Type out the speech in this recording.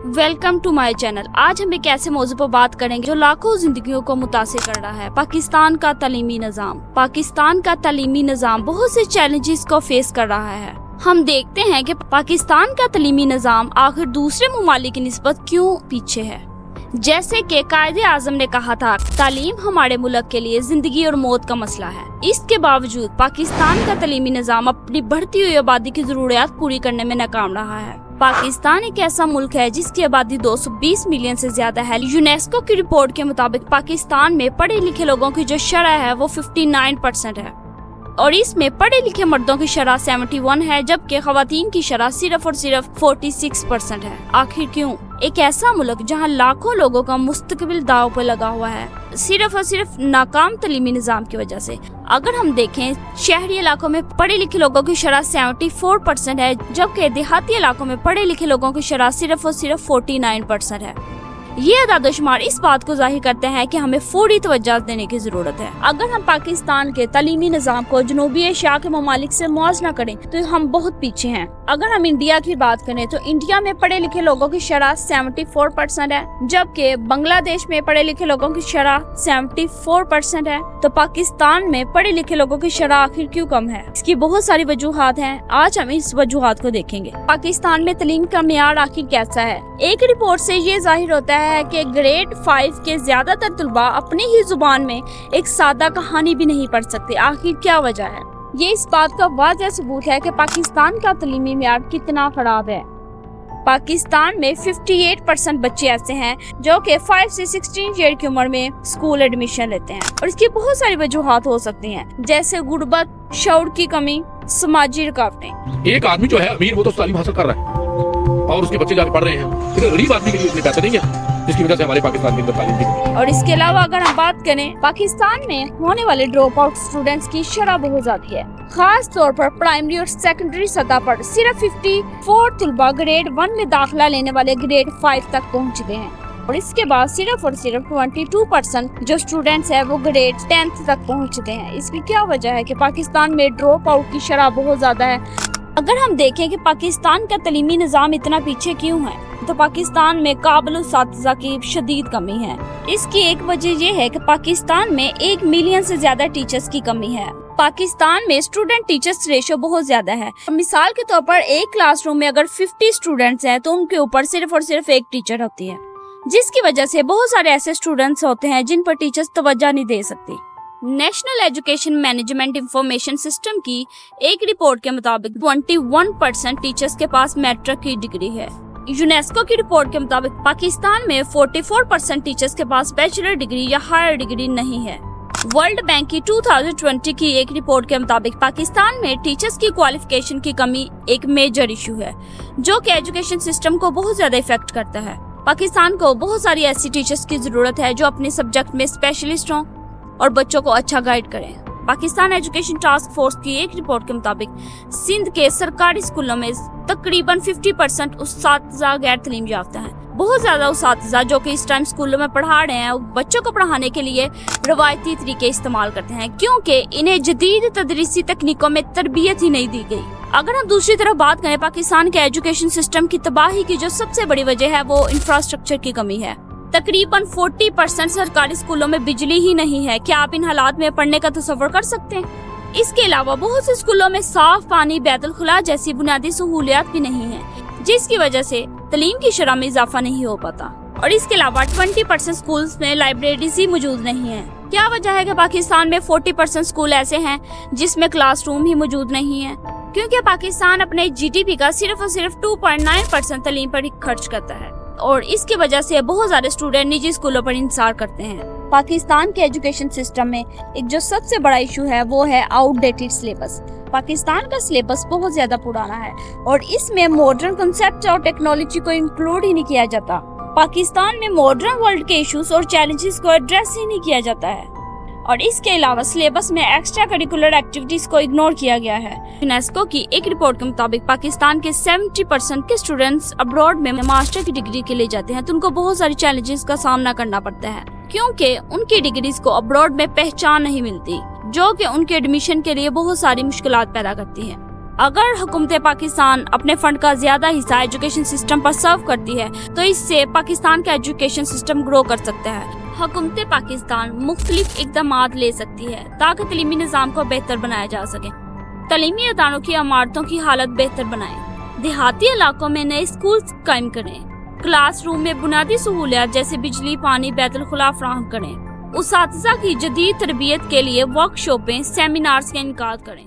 Welcome to my channel. आज हम एक ऐसे मौजू पर बात करेंगे जो लाखों जिंदगियों को मुतासिर कर रहा है, पाकिस्तान का तालीमी निज़ाम। पाकिस्तान का तालीमी निज़ाम बहुत से चैलेंजेस को फेस कर रहा है। हम देखते हैं कि पाकिस्तान का तालीमी निज़ाम आखिर दूसरे ममालिक की निस्बत क्यों पीछे है। जैसे कि कायदे आज़म ने कहा था, तालीम हमारे मुल्क के लिए जिंदगी और मौत का मसला है। इसके बावजूद पाकिस्तान का तालीमी निज़ाम अपनी बढ़ती हुई आबादी की जरूरियात पूरी करने में नाकाम रहा है। पाकिस्तान एक ऐसा मुल्क है जिसकी आबादी 220 मिलियन से ज्यादा है। यूनेस्को की रिपोर्ट के मुताबिक पाकिस्तान में पढ़े लिखे लोगों की जो शरह है वो 59% है और इसमें पढ़े लिखे मर्दों की शरह 71 है, जबकि खवातीन की शरह सिर्फ और सिर्फ 46% है। आखिर क्यों? एक ऐसा मुल्क जहां लाखों लोगों का मुस्तकबिल दाव पर लगा हुआ है, सिर्फ और सिर्फ नाकाम तालीमी निज़ाम की वजह से। अगर हम देखें, शहरी इलाकों में पढ़े लिखे लोगों की शरह 74% है, जबकि देहाती इलाकों में पढ़े लिखे लोगों की शरह सिर्फ और सिर्फ 49% है। ये अदादशुमार इस बात को जाहिर करते हैं कि हमें फौरी तवज्जो देने की जरूरत है। अगर हम पाकिस्तान के तालीमी निज़ाम को जनूबी एशिया के ममालिक से मुआवजा करें तो हम बहुत पीछे हैं। अगर हम इंडिया की बात करें तो इंडिया में पढ़े लिखे लोगों की शरह 74% है, जबकि बांग्लादेश में पढ़े लिखे लोगों की शरह 74% है। तो पाकिस्तान में पढ़े लिखे लोगों की शरह आखिर क्यों कम है? इसकी बहुत सारी वजूहात हैं। आज हम इस वजूहात को देखेंगे। पाकिस्तान में तालीम का मियार आखिर कैसा है? एक रिपोर्ट से ये जाहिर होता है कि ग्रेड 5 के ज्यादातर तलबा अपनी ही जुबान में एक सादा कहानी भी नहीं पढ़ सकते। आखिर क्या वजह है? ये इस बात का वाज़ेह सबूत है कि पाकिस्तान का तालीमी मियार कितना खराब है। पाकिस्तान में 58% बच्चे ऐसे हैं जो कि 5 से 16 ईयर की उम्र में स्कूल एडमिशन लेते हैं और इसकी बहुत सारी वजूहात हो सकती हैं, जैसे गुर्बत, शऊर की कमी, समाजी रुकावटें। एक आदमी जो है अमीर, वो तो तालीम हासिल कर रहा है और उसके बच्चे जाके पढ़ रहे हैं, लेकिन गरीब आदमी के लिए इतने पैसे नहीं है, जिसकी वजह से हमारे पाकिस्तान में तालीम की। और इसके अलावा अगर हम बात करें, पाकिस्तान में होने वाले ड्रॉप आउट स्टूडेंट्स की शरह बहुत ज्यादा है। खास तौर पर प्राइमरी और सेकेंडरी सतह पर सिर्फ 54 तलबा ग्रेड 1 में दाखिला लेने वाले ग्रेड 5 तक पहुँच गए हैं और इसके बाद सिर्फ और सिर्फ 22% जो स्टूडेंट्स है वो ग्रेड 10th तक पहुँचते हैं। इसकी क्या वजह है कि पाकिस्तान में ड्रॉप आउट की शरह बहुत ज्यादा है? अगर हम देखें कि पाकिस्तान का तालीमी निज़ाम इतना पीछे क्यों है, तो पाकिस्तान में काबिल उस्ताज़ा की शदीद कमी है। इसकी एक वजह यह है कि पाकिस्तान में 1 मिलियन से ज्यादा टीचर्स की कमी है। पाकिस्तान में स्टूडेंट टीचर्स रेशो बहुत ज्यादा है। मिसाल के तौर पर एक क्लासरूम में अगर 50 स्टूडेंट्स हैं तो उनके ऊपर सिर्फ और सिर्फ एक टीचर होती है, जिसकी वजह से बहुत सारे ऐसे स्टूडेंट्स होते हैं जिन पर टीचर्स तवज्जो नहीं दे सकती। National education management information system की एक रिपोर्ट के मुताबिक 21% टीचर्स के पास मैट्रिक की डिग्री है। यूनेस्को की रिपोर्ट के मुताबिक पाकिस्तान में 44% टीचर्स के पास बैचलर डिग्री या हायर डिग्री नहीं है। वर्ल्ड बैंक की 2020 की एक रिपोर्ट के मुताबिक पाकिस्तान में टीचर्स की क्वालिफिकेशन की कमी एक मेजर इशू है, जो कि एजुकेशन सिस्टम को बहुत ज्यादा इफेक्ट करता है। पाकिस्तान को बहुत सारी ऐसी टीचर्स की जरूरत है जो अपने सब्जेक्ट में स्पेशलिस्ट हों और बच्चों को अच्छा गाइड करें। पाकिस्तान एजुकेशन टास्क फोर्स की एक रिपोर्ट के मुताबिक सिंध के सरकारी स्कूलों में तकरीबन 50% उस्ताद गैर तालीम याफ्ता हैं। बहुत ज्यादा उस्ताद जो कि इस टाइम स्कूलों में पढ़ा रहे हैं, बच्चों को पढ़ाने के लिए रवायती तरीके इस्तेमाल करते हैं, क्योंकि इन्हें जदीद तदरीसी तकनीकों में तरबियत ही नहीं दी गई। अगर हम दूसरी तरफ बात करें, पाकिस्तान के एजुकेशन सिस्टम की तबाही की जो सबसे बड़ी वजह है वो इंफ्रास्ट्रक्चर की कमी है। तकरीबन 40% सरकारी स्कूलों में बिजली ही नहीं है। क्या आप इन हालात में पढ़ने का तसव्वुर कर सकते हैं? इसके अलावा बहुत से स्कूलों में साफ पानी, बैतुल खुला जैसी बुनियादी सहूलियात भी नहीं है, जिसकी वजह से तालीम की शरह में इजाफा नहीं हो पाता। और इसके अलावा 20% स्कूल्स में लाइब्रेरीज ही मौजूद नहीं है। क्या वजह है कि पाकिस्तान में 40% स्कूल ऐसे हैं जिसमें क्लासरूम ही मौजूद नहीं है? क्योंकि पाकिस्तान अपने GDP का सिर्फ और सिर्फ 2.9% तालीम पर खर्च करता है और इसकी वजह से बहुत सारे स्टूडेंट निजी स्कूलों पर इंतजार करते हैं। पाकिस्तान के एजुकेशन सिस्टम में एक जो सबसे बड़ा इशू है वो है आउटडेटेड सिलेबस। पाकिस्तान का सिलेबस बहुत ज्यादा पुराना है और इसमें मॉडर्न कंसेप्ट और टेक्नोलॉजी को इंक्लूड ही नहीं किया जाता। पाकिस्तान में मॉडर्न वर्ल्ड के इश्यूज और चैलेंजेस को एड्रेस ही नहीं किया जाता है और इसके अलावा सिलेबस में एक्स्ट्रा करिकुलर एक्टिविटीज को इग्नोर किया गया है। यूनेस्को की एक रिपोर्ट के मुताबिक पाकिस्तान के 70% के स्टूडेंट्स अब्रॉड में मास्टर की डिग्री के लिए जाते हैं, तो उनको बहुत सारी चैलेंजेस का सामना करना पड़ता है, क्योंकि उनकी डिग्रीज को अब्रॉड में पहचान नहीं मिलती, जो कि उनके एडमिशन के लिए बहुत सारी मुश्किलात पैदा करती है। अगर हुकूमत पाकिस्तान अपने फंड का ज्यादा हिस्सा एजुकेशन सिस्टम पर सर्व करती है तो इससे पाकिस्तान का एजुकेशन सिस्टम ग्रो कर सकता है। हुकूमत पाकिस्तान मुख्तलिफ इक़दामात ले सकती है ताकि तलीमी निज़ाम को बेहतर बनाया जा सके। तलीमी अदारों की इमारतों की हालत बेहतर बनाएं, देहाती इलाकों में नए स्कूल कायम करें, क्लासरूम में बुनियादी सहूलियात जैसे बिजली, पानी, बैतुल खुला फराहम करें, उसातिज़ा की जदीद तरबियत के लिए वर्कशॉपें, सेमिनार्स का इनेकाद करें।